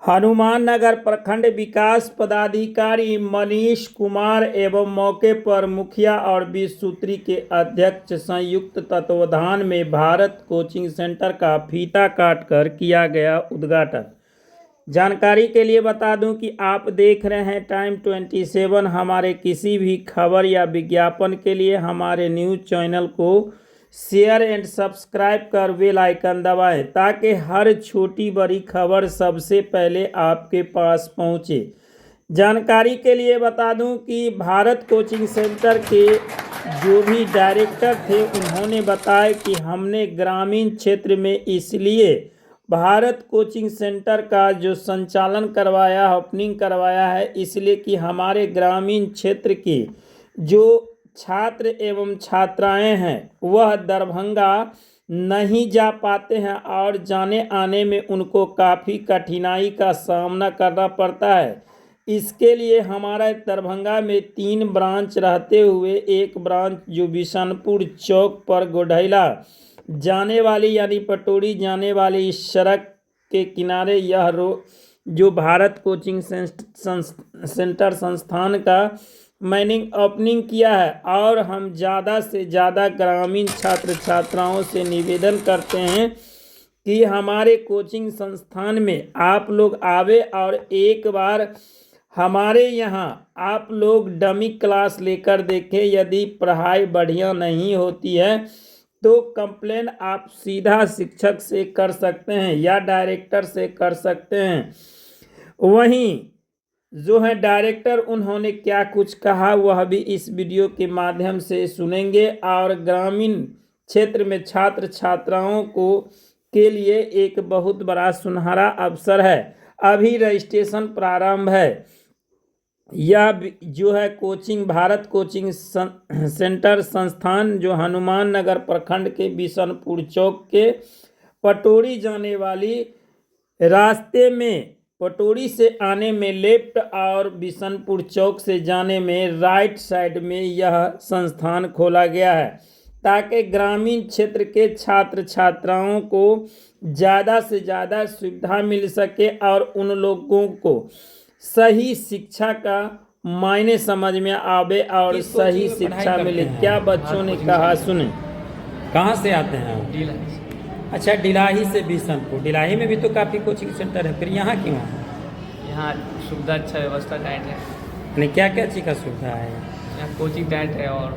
हनुमान नगर प्रखंड विकास पदाधिकारी मनीष कुमार एवं मौके पर मुखिया और 20 सूत्री के अध्यक्ष संयुक्त तत्वावधान में भारत कोचिंग सेंटर का फीता काटकर किया गया उद्घाटन। जानकारी के लिए बता दूं कि आप देख रहे हैं टाइम 27। हमारे किसी भी खबर या विज्ञापन के लिए हमारे न्यूज़ चैनल को शेयर एंड सब्सक्राइब कर बेल आइकन दबाएं ताकि हर छोटी बड़ी खबर सबसे पहले आपके पास पहुंचे। जानकारी के लिए बता दूं कि भारत कोचिंग सेंटर के जो भी डायरेक्टर थे उन्होंने बताया कि हमने ग्रामीण क्षेत्र में इसलिए भारत कोचिंग सेंटर का जो संचालन करवाया, ओपनिंग करवाया है, इसलिए कि हमारे ग्रामीण क्षेत्र के जो छात्र एवं छात्राएं हैं वह दरभंगा नहीं जा पाते हैं और जाने आने में उनको काफ़ी कठिनाई का सामना करना पड़ता है। इसके लिए हमारा दरभंगा में 3 ब्रांच रहते हुए एक ब्रांच जो बिशनपुर चौक पर गोढ़ैला जाने वाली यानी पटोरी जाने वाली इस सड़क के किनारे यह जो भारत कोचिंग सेंटर संस्थान का मैंने ओपनिंग किया है और हम ज़्यादा से ज़्यादा ग्रामीण छात्र छात्राओं से निवेदन करते हैं कि हमारे कोचिंग संस्थान में आप लोग आवे और एक बार हमारे यहाँ आप लोग डमी क्लास लेकर देखें। यदि पढ़ाई बढ़िया नहीं होती है तो कंप्लेन आप सीधा शिक्षक से कर सकते हैं या डायरेक्टर से कर सकते हैं। वहीं जो है डायरेक्टर उन्होंने क्या कुछ कहा वह भी इस वीडियो के माध्यम से सुनेंगे और ग्रामीण क्षेत्र में छात्र छात्राओं को के लिए एक बहुत बड़ा सुनहरा अवसर है। अभी रजिस्ट्रेशन प्रारंभ है। यह जो है कोचिंग भारत कोचिंग सेंटर संस्थान जो हनुमान नगर प्रखंड के बिशनपुर चौक के पटोरी जाने वाली रास्ते में, पटोरी से आने में लेफ्ट और बिशनपुर चौक से जाने में राइट साइड में यह संस्थान खोला गया है ताकि ग्रामीण क्षेत्र के छात्र छात्राओं को ज़्यादा से ज़्यादा सुविधा मिल सके और उन लोगों को सही शिक्षा का मायने समझ में आवे और सही शिक्षा मिले। क्या बच्चों ने कहा सुने। कहाँ से आते हैं आप? अच्छा, डिलाही से बिशनपुर। डिलाही में भी तो काफ़ी कोचिंग सेंटर है, फिर यहाँ क्यों? यहाँ सुविधा अच्छा, व्यवस्था टाइट है। यानी क्या क्या चीज़ का सुविधा है? यहाँ कोचिंग टाइट है और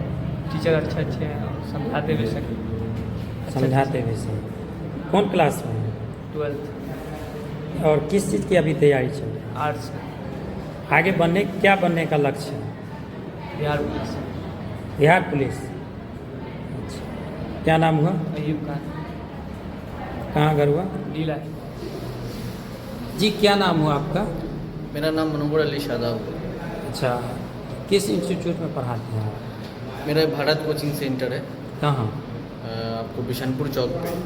टीचर अच्छे हैं और समझाते भी सके। समझाते भी सही। कौन क्लास में? 12th। और किस चीज़ की अभी तैयारी चल रही है? आर्ट्स। आगे क्या बनने का लक्ष्य है? बिहार पुलिस। बिहार पुलिस। अच्छा, क्या नाम हुआ? अयूब खान। कहाँ घर हुआ? लीला। जी, क्या नाम हुआ आपका? मेरा नाम मनोहर अली शादाब। अच्छा, किस इंस्टीट्यूट में पढ़ाते हैं? मेरा भारत कोचिंग सेंटर है। कहाँ? आपको बिशनपुर चौक पे।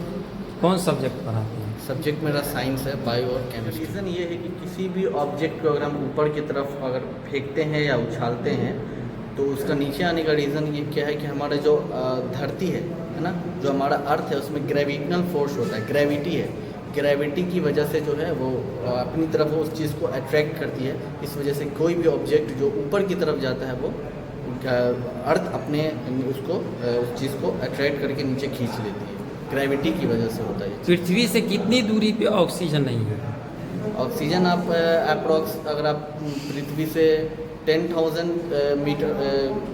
कौन सब्जेक्ट पढ़ाते हैं? सब्जेक्ट मेरा साइंस है, बायो और केमिस्ट्री। रीज़न ये है कि किसी भी ऑब्जेक्ट को अगर हम ऊपर की तरफ अगर फेंकते हैं या उछालते हैं तो उसका नीचे आने का रीज़न ये क्या है कि हमारा जो धरती है ना, जो हमारा अर्थ है उसमें ग्रेविटनल फोर्स होता है, ग्रेविटी है। ग्रेविटी की वजह से जो है वो अपनी तरफ उस चीज़ को अट्रैक्ट करती है। इस वजह से कोई भी ऑब्जेक्ट जो ऊपर की तरफ जाता है वो अर्थ अपने उसको उस चीज़ को अट्रैक्ट करके नीचे खींच लेती है। ग्रेविटी की वजह से होता है। पृथ्वी से कितनी दूरी पे ऑक्सीजन नहीं है? ऑक्सीजन आप अप्रॉक्स अगर आप पृथ्वी से 10,000 मीटर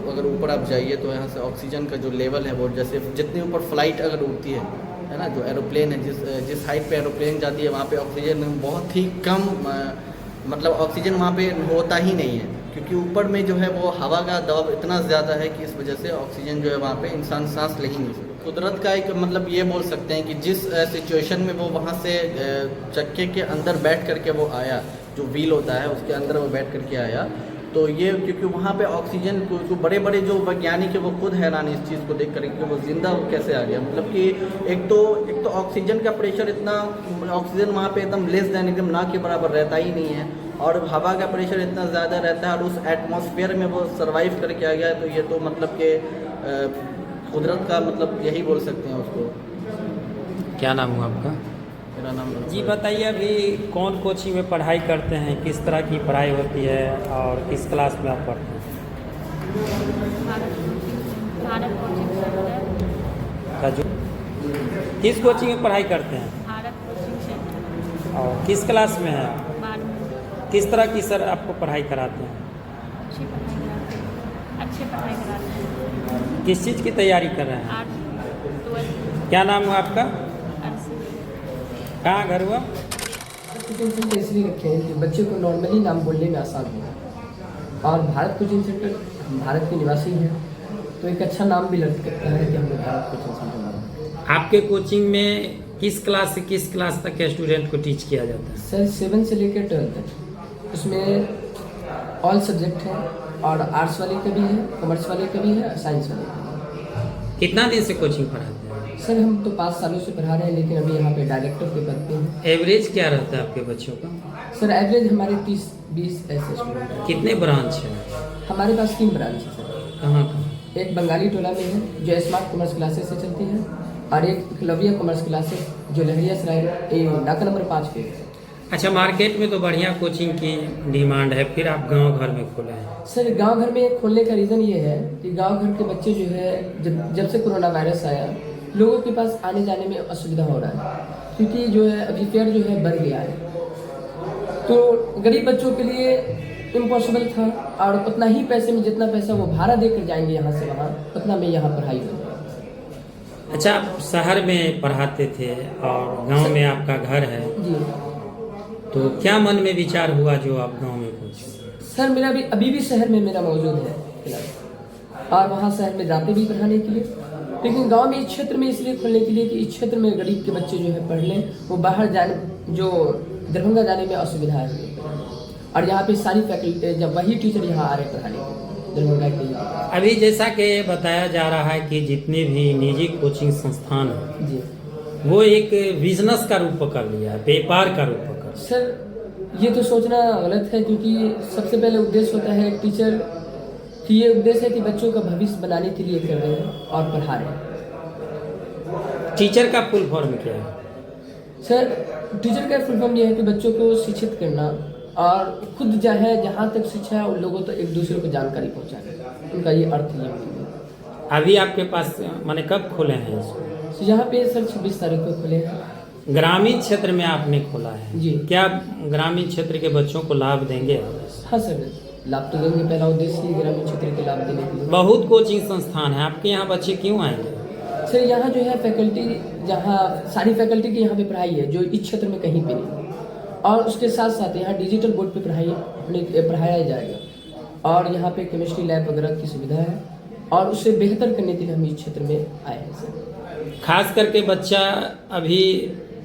अगर ऊपर आप जाइए तो यहाँ से ऑक्सीजन का जो लेवल है वो जैसे जितने ऊपर फ्लाइट अगर उड़ती है ना, जो एरोप्लेन है, जिस हाइट पे एरोप्लेन जाती है वहाँ पे ऑक्सीजन बहुत ही कम, मतलब ऑक्सीजन वहाँ पे होता ही नहीं है क्योंकि ऊपर में जो है वो हवा का दबाव इतना ज़्यादा है कि इस वजह से ऑक्सीजन जो है वहाँ पे इंसान सांस ले ही नहीं सकता। कुदरत का एक मतलब ये बोल सकते हैं कि जिस सिचुएशन में वो वहाँ से चक्के के अंदर बैठ करके वो आया, जो व्हील होता है उसके अंदर वो बैठ करके आया, तो ये क्योंकि वहाँ पे ऑक्सीजन को बड़े बड़े जो वैज्ञानिक है वो खुद हैरान है इस चीज़ को देख करके वो जिंदा कैसे आ गया। मतलब कि एक तो ऑक्सीजन का प्रेशर इतना, ऑक्सीजन वहाँ पे एकदम लेस देन एकदम ना के बराबर रहता ही नहीं है और हवा का प्रेशर इतना ज़्यादा रहता है और उस एटमॉस्फेयर में वो सर्वाइव करके आ गया। तो ये तो मतलब कि कुदरत का मतलब यही बोल सकते हैं उसको। क्या नाम हुआ आपका? मेरा नाम जी बताइए, अभी कौन कोचिंग में पढ़ाई करते हैं, किस तरह की पढ़ाई होती है और किस क्लास में आप पढ़ते हैं? Bharat coaching centre. का जो किस कोचिंग में पढ़ाई करते हैं भारत कोचिंग सेंटर और किस क्लास में है? 12 किस तरह की सर आपको पढ़ाई कराते हैं? अच्छी पढ़ाई कराते हैं। किस चीज़ की तैयारी कर रहे हैं? 8 12 क्या नाम हुआ आपका? ऐसे कहाँ घर हुआ? कोचिंग सेंटर इसलिए रखे हैं कि बच्चे को नॉर्मली नाम बोलने में आसान हो, और भारत कोचिंग सेंटर, हम भारत के निवासी हैं तो एक अच्छा नाम भी लगता है कि हम लोग भारत कोचिंग सेंटर में। आपके कोचिंग में किस क्लास से किस क्लास तक के स्टूडेंट को टीच किया जाता है? सर 7 से लेकर 12 तक, उसमें ऑल सब्जेक्ट हैं, और आर्ट्स वाले का भी है, कॉमर्स वाले का भी है, साइंस वाले का भी कितना दिन से कोचिंग पढ़ाते हैं? है। सर हम तो 5 सालों से पढ़ा रहे हैं, लेकिन अभी यहाँ पे डायरेक्टर के पद पे हैं। एवरेज क्या रहता है आपके बच्चों का? सर एवरेज हमारे 30-20 ऐसे स्टूडेंट हैं। कितने ब्रांच है? हमारे पास 3 ब्रांच है सर। कहाँ कहाँ? एक बंगाली टोला में है जो स्मार्ट कॉमर्स क्लासेस से चलती है, और एक एकलव्य कॉमर्स क्लासेस जो लहरिया सराय नाका नंबर 5 पे है। अच्छा, मार्केट में तो बढ़िया कोचिंग की डिमांड है, फिर आप गांव घर में खोले हैं? सर गांव घर में खोलने का रीज़न ये है कि गांव घर के बच्चे जो है, जब से कोरोना वायरस आया, लोगों के पास आने जाने में असुविधा हो रहा है, क्योंकि जो है अभी फेयर जो है बढ़ गया है, तो गरीब बच्चों के लिए इम्पॉसिबल था, और उतना ही पैसे में, जितना पैसा वो भाड़ा देकर जाएंगे यहाँ से वहाँ, उतना में यहाँ पढ़ाई होगी। अच्छा, आप शहर में पढ़ाते थे और गांव में आपका घर है, जी तो क्या मन में विचार हुआ जो आप गांव में पहुंचे? सर मेरा भी अभी भी शहर में मेरा मौजूद है क्लास, और वहाँ शहर में जाते भी पढ़ाने के लिए, लेकिन गांव में इस क्षेत्र में इसलिए खोलने के लिए कि इस क्षेत्र में गरीब के बच्चे जो है पढ़ लें, वो बाहर जाने, जो दरभंगा जाने में असुविधा है, और यहाँ पे सारी फैकल्टी, जब वही टीचर यहाँ आ रहे पढ़ाने के दरभंगा के लिए। अभी जैसा कि बताया जा रहा है कि जितने भी निजी कोचिंग संस्थान हैं जी वो एक बिजनेस का रूप पकड़ लिया है, व्यापार का रूप पकड़। सर ये तो सोचना गलत है, क्योंकि सबसे पहले उद्देश्य होता है एक टीचर की, ये उद्देश्य है कि बच्चों का भविष्य बनाने के लिए कर रहे हैं और पढ़ा रहे हैं। टीचर का फुल फॉर्म क्या है? सर टीचर का फुल फॉर्म ये है कि बच्चों को शिक्षित करना, और खुद जो है जहाँ तक शिक्षा है उन लोगों तक एक दूसरे को जानकारी पहुँचाना, उनका ये अर्थ ये है। अभी आपके पास माने कब खोले हैं इसको? तो यहाँ पे सर 26 तारीख को खुले हैं। ग्रामीण क्षेत्र में आपने खोला है जी। क्या ग्रामीण क्षेत्र के बच्चों को लाभ देंगे? हाँ सर, लाभ तो देंगे, पहला उद्देश्य ही ग्रामीण क्षेत्र के लाभ देने के लिए। बहुत कोचिंग संस्थान है, आपके यहाँ बच्चे क्यों आएंगे? सर यहाँ जो है फैकल्टी, जहाँ सारी फैकल्टी की यहाँ पे पढ़ाई है जो इस क्षेत्र में कहीं पे नहीं, और उसके साथ साथ यहाँ डिजिटल बोर्ड पे पढ़ाया जाएगा, और यहाँ पे केमिस्ट्री लैब वगैरह की सुविधा है, और उससे बेहतर करने के लिए हम इस क्षेत्र में आए हैं सर। खास करके बच्चा अभी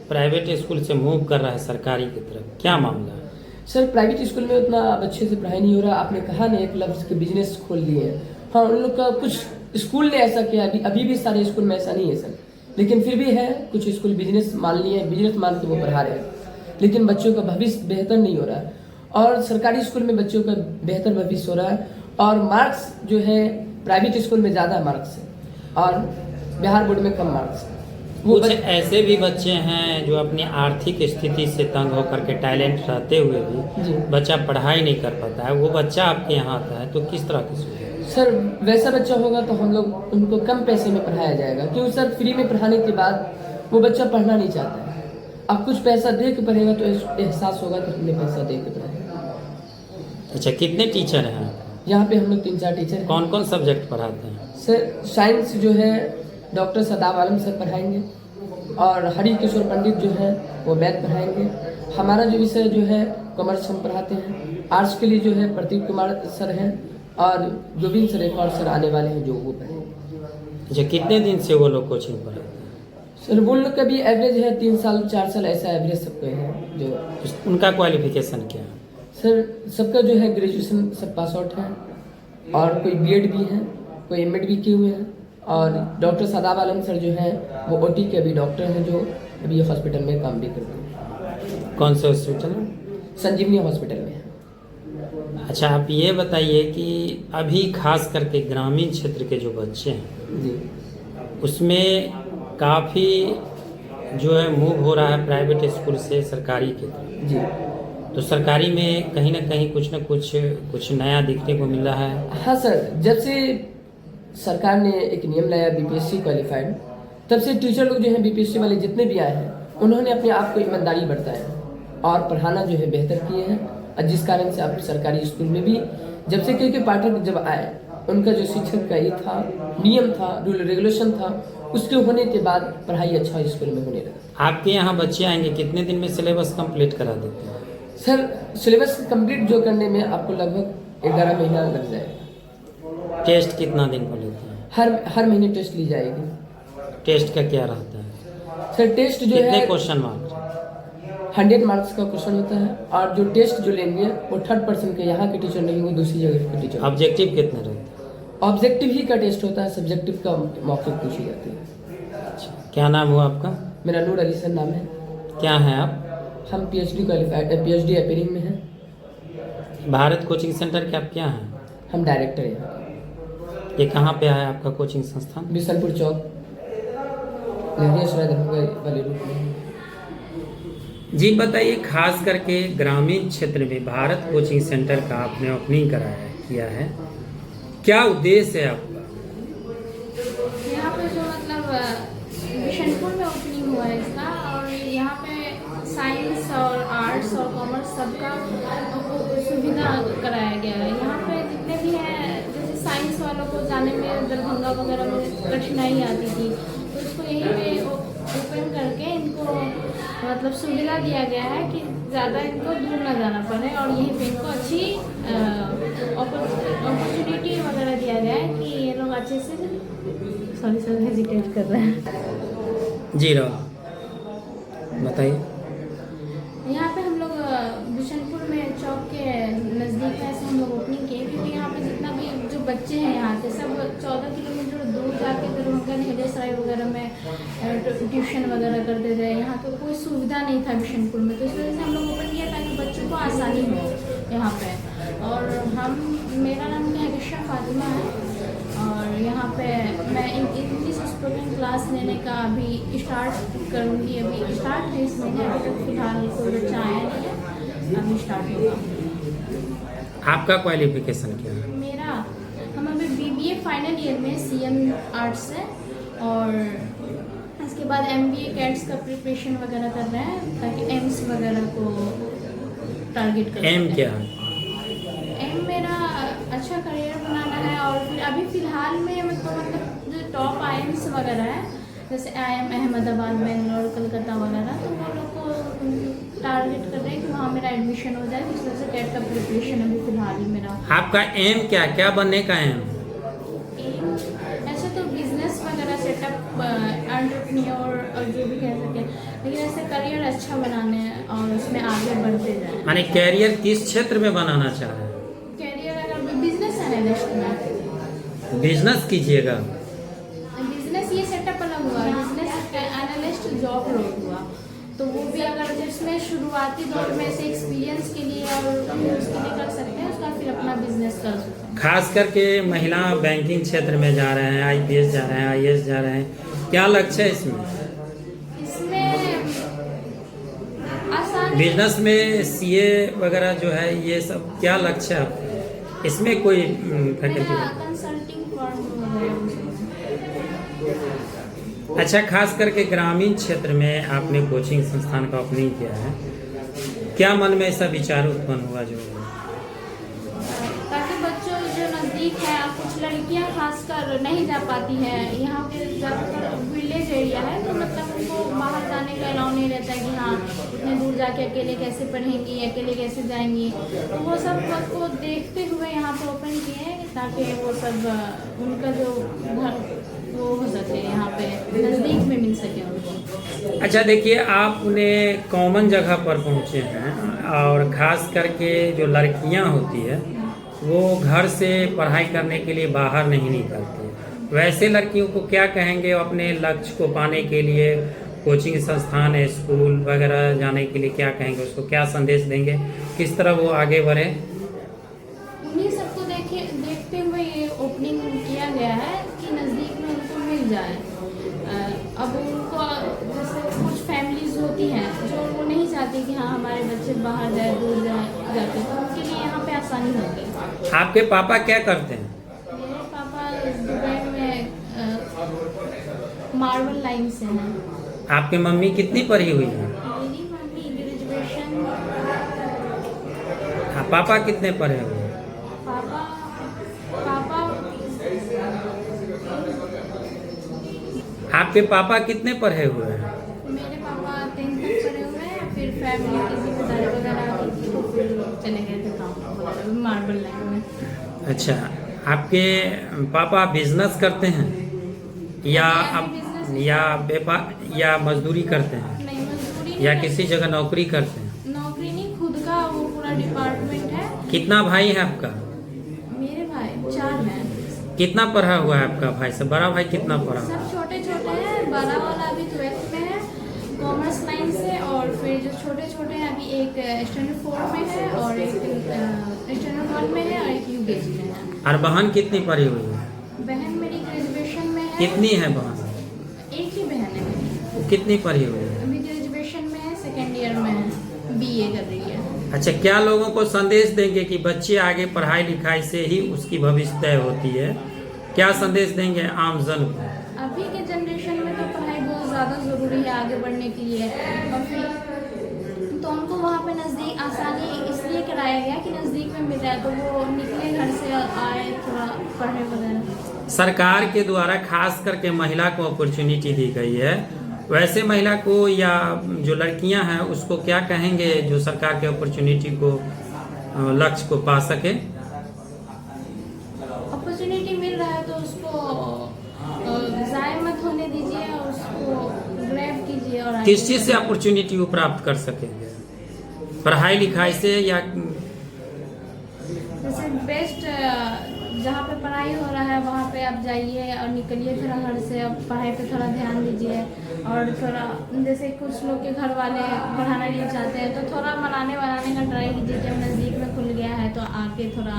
प्राइवेट स्कूल से मूव कर रहा है सरकारी की तरफ, क्या मामला है? सर प्राइवेट स्कूल में उतना अच्छे से पढ़ाई नहीं हो रहा। आपने कहा ना एक लफ्ज़ के बिजनेस खोल लिए हैं, हाँ उन लोग का कुछ स्कूल ने ऐसा किया, अभी भी सारे स्कूल में ऐसा नहीं है सर, लेकिन फिर भी है कुछ स्कूल बिजनेस मान लिए, बिजनेस मान के वो पढ़ा रहे हैं, लेकिन बच्चों का भविष्य बेहतर नहीं हो रहा है। और सरकारी स्कूल में बच्चों का बेहतर भविष्य हो रहा है, और मार्क्स जो है प्राइवेट स्कूल में ज़्यादा मार्क्स है और बिहार बोर्ड में कम मार्क्स है। कुछ ऐसे भी बच्चे हैं जो अपनी आर्थिक स्थिति से तंग होकर के टैलेंट रहते हुए जी। भी बच्चा पढ़ाई नहीं कर पाता है, वो बच्चा आपके यहाँ आता है तो किस तरह की सुविधा? सर वैसा बच्चा होगा तो हम लोग उनको कम पैसे में पढ़ाया जाएगा, क्योंकि सर फ्री में पढ़ाने के बाद वो बच्चा पढ़ना नहीं चाहता है। अब कुछ पैसा दे के पढ़ेगा तो एहसास होगा कि हमने पैसा दे के पढ़ाया। अच्छा, कितने टीचर हैं यहाँ पे हम लोग 3-4 टीचर हैं। कौन कौन सब्जेक्ट पढ़ाते हैं? सर साइंस जो है डॉक्टर सदाब आलम सर पढ़ाएंगे, और हरि किशोर पंडित जो है वो मैथ पढ़ाएंगे। हमारा जो विषय जो है कॉमर्स हम पढ़ाते हैं। आर्ट्स के लिए जो है प्रदीप कुमार सर हैं, और गोविंद सर एक और सर आने वाले हैं जो वो पढ़ेंगे। अच्छा, कितने दिन से वो लोग कोचिंग पढ़ाते हैं? सर वो लोग का भी एवरेज है 3 साल 4 साल ऐसा एवरेज सबके है। जो उनका क्वालिफिकेशन क्या है? सर सबका जो है ग्रेजुएशन सब पास आउट है, और कोई बीएड भी है, कोई एमएड भी किए हुए हैं, और डॉक्टर सदाब आलम सर जो हैं वो ओटी के अभी डॉक्टर हैं, जो अभी हॉस्पिटल में काम भी करते हैं। कौन से हॉस्पिटल में? संजीवनी हॉस्पिटल में है। अच्छा, आप ये बताइए कि अभी खास करके ग्रामीण क्षेत्र के जो बच्चे हैं जी उसमें काफ़ी जो है मूव हो रहा है प्राइवेट स्कूल से सरकारी की तरफ, जी तो सरकारी में कहीं ना कहीं कुछ नया देखने को मिल रहा है। हाँ सर, जब से सरकार ने एक नियम लाया बीपीएससी क्वालिफाइड, तब से टीचर लोग जो हैं बीपीएससी वाले जितने भी आए हैं उन्होंने अपने आप को ईमानदारी बरताया और पढ़ाना जो है बेहतर किए हैं। और जिस कारण से आप सरकारी स्कूल में भी जब से के पाठक जब आए, उनका जो शिक्षक का ये था, नियम था, रूल रेगुलेशन था, उसके होने के बाद पढ़ाई अच्छा स्कूल में होने लगा। आपके यहाँ बच्चे आएंगे कितने दिन में सिलेबस कंप्लीट करा देते हैं? सर सिलेबस कंप्लीट जो करने में आपको लगभग 11 महीना लग जाएगा। टेस्ट कितना दिन को लेते हैं? हर महीने टेस्ट ली जाएगी। टेस्ट का क्या रहता है सर टेस्ट जो कितने है क्वेश्चन मार्क्स? 100 मार्क्स का क्वेश्चन होता है और जो टेस्ट जो लेंगे वो 3rd के यहाँ के टीचर नहीं, वो दूसरी जगह के टीचर। ऑब्जेक्टिव कितने रहते हैं? ऑब्जेक्टिव ही का टेस्ट होता है, सब्जेक्टिव का मौखिक पूछी जाती है। क्या नाम हुआ आपका? मेरा नूर अली सर नाम है। क्या है आप? हम पीएचडी क्वालिफाइड, पीएचडी अपीयरिंग में हैं। भारत कोचिंग सेंटर के आप क्या हैं? हम डायरेक्टर हैं। ये कहाँ पे है आपका कोचिंग संस्थान? बिशनपुर चौक, लहरिया सराय दरभंगा वाले रूट में। जी बताइए, खास करके ग्रामीण क्षेत्र में भारत कोचिंग सेंटर का आपने ओपनिंग किया है, क्या उद्देश्य है आपका? यहाँ पे जो मतलब बिशनपुर में ओपनिंग हुआ है इसका, और यहाँ पे साइंस और आर्ट्स और कॉमर्स सबका सुविधा कराया गया है। यहाँ पे जितने भी हैं, जैसे साइंस वालों को जाने में दरभंगा वगैरह में कठिनाई आती थी, तो इसको यहीं पे ओपन करके इनको मतलब सुविधा दिया गया है कि ज़्यादा इनको दूर ना जाना पड़े, और यहीं पे इनको अच्छी अपॉर्चुनिटी वगैरह दिया गया है कि ये लोग अच्छे से, सॉरी सर हेजिटेट कर रहे हैं। जी रहा बताइए। यहाँ पे हम लोग बिशनपुर में चौक के नज़दीक में ऐसे हम लोग ओपनिंग किए, क्योंकि यहाँ पे जितना भी जो बच्चे हैं यहाँ के सब 14 किलोमीटर दूर जाके दरभंगा लहरिया सराय वगैरह में ट्यूशन वगैरह करते थे। यहाँ पे कोई सुविधा नहीं था बिशनपुर में, तो इस वजह से हम लोग ओपन किया ताकि बच्चों को आसानी हो यहाँ पे। और मेरा नाम कहरिशा फातिमा है, और यहाँ पे मैं इंग्लिश स्पोकन क्लास लेने का अभी स्टार्ट करूँगी। अभी स्टार्ट है इस महीने, अभी तक फिलहाल कोई बच्चा आया नहीं है, अभी स्टार्ट होगा। आपका क्वालिफिकेशन क्या है? मेरा, हम अभी BBA फाइनल ईयर में CM आर्ट्स है, और इसके बाद MBA कैट्स का प्रिपरेशन वगैरह कर रहे हैं ताकि एम्स वगैरह को टारगेट कर। एम क्या है? एम मेरा अच्छा करियर बनाना है, और फिर अभी फ़िलहाल में मतलब जो टॉप IIMs वगैरह है, जैसे IIM अहमदाबाद, बेंगलोर, कलकत्ता वगैरह, तो वो लोग को टारगेट कर रहे हैं कि वहाँ मेरा एडमिशन हो जाए। तो इस वजह से कैट का प्रिपरेशन अभी फ़िलहाल ही मेरा। आपका एम क्या बनने का एम? ऐसे तो बिजनेस वगैरह सेटअप, एंटरप्रेन्योर और जो भी कह सके, लेकिन ऐसे करियर अच्छा बनाने और उसमें आगे बढ़ते जाए। माने कैरियर किस क्षेत्र में बनाना चाह रहे हैं? करियर अगर बिजनेस एनालिस्ट में बिजनेस कीजिएगा। बिजनेस ये सेटअप अलग हुआ, बिजनेस एनालिस्ट जॉब रोल हुआ, तो वो भी अगर जिसमें शुरुआती दौर में से एक्सपीरियंस के लिए और उसके लिए कर सकते हैं, उसका फिर अपना बिजनेस कर सकते हैं। खास करके महिला बैंकिंग क्षेत्र में जा रहे हैं, IPS जा रहे हैं, IAS जा रहे हैं, क्या लक्ष्य है इसमें? आसान बिजनेस में CA वगैरह जो है, ये सब क्या लक्ष्य है इसमें? कोई फैकल्टी? कंसल्टिंग फर्म वगैरह। अच्छा, खास करके ग्रामीण क्षेत्र में आपने कोचिंग संस्थान का ओपनिंग किया है, क्या मन में ऐसा विचार उत्पन्न हुआ जो ताकि बच्चों जो नज़दीक है, कुछ लड़कियां खासकर नहीं जा पाती हैं, यहाँ के ज़्यादातर विलेज एरिया है, तो मतलब उनको बाहर जाने का अलाउ नहीं रहता है कि हाँ इतने दूर जाके अकेले कैसे पढ़ेंगी, अकेले कैसे जाएंगी, तो वो सब को देखते हुए यहाँ पर ओपन किए हैं ताकि वो सब उनका जो घर वो हो सके, यहाँ पे नज़दीक में मिल सके उनको। अच्छा देखिए, आपने कॉमन जगह पर पहुँचे हैं, और ख़ास करके जो लड़कियां होती है वो घर से पढ़ाई करने के लिए बाहर नहीं निकलती, वैसे लड़कियों को क्या कहेंगे अपने लक्ष्य को पाने के लिए? कोचिंग संस्थान, स्कूल वगैरह जाने के लिए क्या कहेंगे, उसको क्या संदेश देंगे, किस तरह वो आगे बढ़े? उन्हीं सबको देखते हुए ये ओपनिंग किया गया है कि नज़दीक में उनको मिल जाए। अब उनको जैसे कुछ चाहती कि हाँ हमारे बच्चे बाहर जाए, दूर जाए जाते, तो उनके लिए यहाँ पे आसानी होगी। आपके पापा क्या करते हैं? मेरे पापा दुबई में मार्बल लाइन से हैं। आपकी मम्मी कितनी पढ़ी हुई है? मेरी मम्मी ग्रेजुएशन। हाँ, पापा कितने पढ़े हुए हैं? पापा पापा आपके पापा कितने पढ़े हुए हैं? मेरे पापा 10th तक पढ़े हुए हैं, फिर फैमिली की जिम्मेदारी वगैरह आ गई थी तो फिर चले गए थे काम वगैरह मार्बल लाइन में। अच्छा, आपके पापा बिजनेस करते हैं या व्यापार या मजदूरी करते हैं नहीं, मजदूरी नहीं या करते। किसी जगह नौकरी करते हैं? नौकरी नहीं, खुद का वो पूरा डिपार्टमेंट है। कितना भाई है आपका? मेरे भाई 4 हैं। कितना पढ़ा हुआ है आपका भाई? से बड़ा भाई कितना पढ़ा? सब छोटे छोटे हैं। बड़ा वाला अभी 12th में है कॉमर्स लाइन से, और फिर जो छोटे छोटे हैं अभी एक स्टैंडर्ड 4 में है और एक स्टैंडर्ड 1 में है और एक यूकेजी में है। और बहन कितनी पढ़ी हुई है? बहन मेरी ग्रेजुएशन में है। कितनी है बहन? एक ही बहन है मेरी, वो कितनी पढ़ी हुई है? अभी ग्रेजुएशन में है, 2nd ईयर में है, BA कर रही है। अच्छा, क्या लोगों को संदेश देंगे कि बच्चे आगे पढ़ाई लिखाई से ही उसकी भविष्य तय होती है? क्या संदेश देंगे आम जन को? अभी के जनरेशन में तो पढ़ाई बहुत ज़्यादा ज़रूरी है आगे बढ़ने के लिए, और फिर तो उनको वहाँ पे नज़दीक आसानी इसलिए कराया गया कि नज़दीक में मिल रहा है, तो वो निकले घर से आए थोड़ा पढ़े वगैरह। सरकार के द्वारा खास करके महिला को अपॉर्चुनिटी दी गई है, वैसे महिला को या जो लड़कियां हैं उसको क्या कहेंगे जो सरकार के अपॉर्चुनिटी को लक्ष्य को पा सके? अपॉर्चुनिटी मिल रहा है तो उसको ज़ाया मत होने दीजिए और उसको ग्रैब कीजिए। और आगे किस चीज़ से अपॉर्चुनिटी को प्राप्त कर सकेंगे? पढ़ाई लिखाई से या जैसे बेस्ट जहाँ पे पढ़ाई हो रहा है वहाँ पे आप जाइए और निकलिए थोड़ा घर से, अब पढ़ाई पे थोड़ा ध्यान दीजिए। और थोड़ा जैसे कुछ लोग के घर वाले पढ़ाना नहीं चाहते हैं तो थोड़ा मनाने का ट्राई कीजिए कि अब नज़दीक में खुल गया है तो आके थोड़ा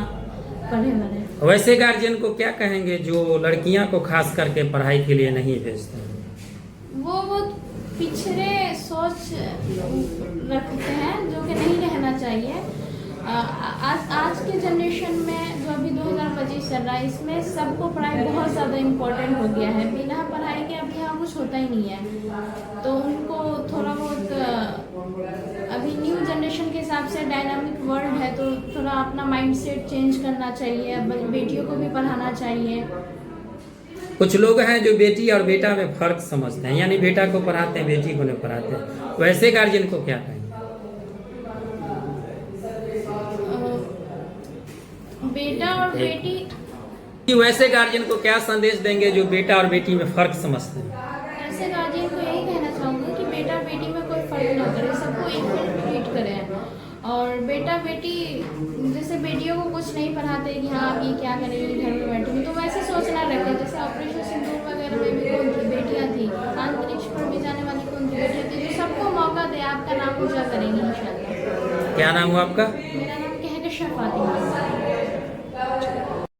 पढ़े बढ़े। वैसे गार्जियन को क्या कहेंगे जो लड़कियां को खास करके पढ़ाई के लिए नहीं भेजते हैं? वो बहुत पिछड़े सोच रखते हैं जो कि नहीं रहना चाहिए। आज के जनरेशन में जो अभी 2025 चल रहा है इसमें सबको पढ़ाई बहुत ज़्यादा इम्पोर्टेंट हो गया है। बिना पढ़ाई के अभी यहाँ कुछ होता ही नहीं है, तो उनको थोड़ा बहुत अभी न्यू जनरेशन के हिसाब से डायनामिक वर्ल्ड है तो थोड़ा अपना माइंडसेट चेंज करना चाहिए। बेटियों को भी पढ़ाना चाहिए। कुछ लोग हैं जो बेटी और बेटा में फर्क समझते हैं, यानी बेटा को पढ़ाते हैं बेटी को नहीं पढ़ाते हैं, वैसे गार्जियन को क्या कहेंगे? बेटा और बेटी, वैसे गार्जियन को क्या संदेश देंगे जो बेटा और बेटी में फर्क समझते हैं? ऐसे गार्जियन को यही कहना चाहूँगी कि बेटा बेटी में कोई फर्क ना करे, सबको इक्वल ट्रीट करें। और बेटा बेटी जैसे बेटियों को कुछ नहीं पढ़ाते कि हाँ आप ये क्या करेंगे घर में बैठेंगे, तो वैसे सोचना रखें। जैसे ऑपरेशन सिंदूर वगैरह में भी कौन थी? बेटियाँ थी। अंतरिक्ष पर भी जाने वाली कौन थी? बेटियाँ थी। जो सबको मौका दे, आपका नाम पूजा करेंगे इंशाल्लाह। क्या नाम हुआ आपका? मेरा नाम कहकशा फातिमा।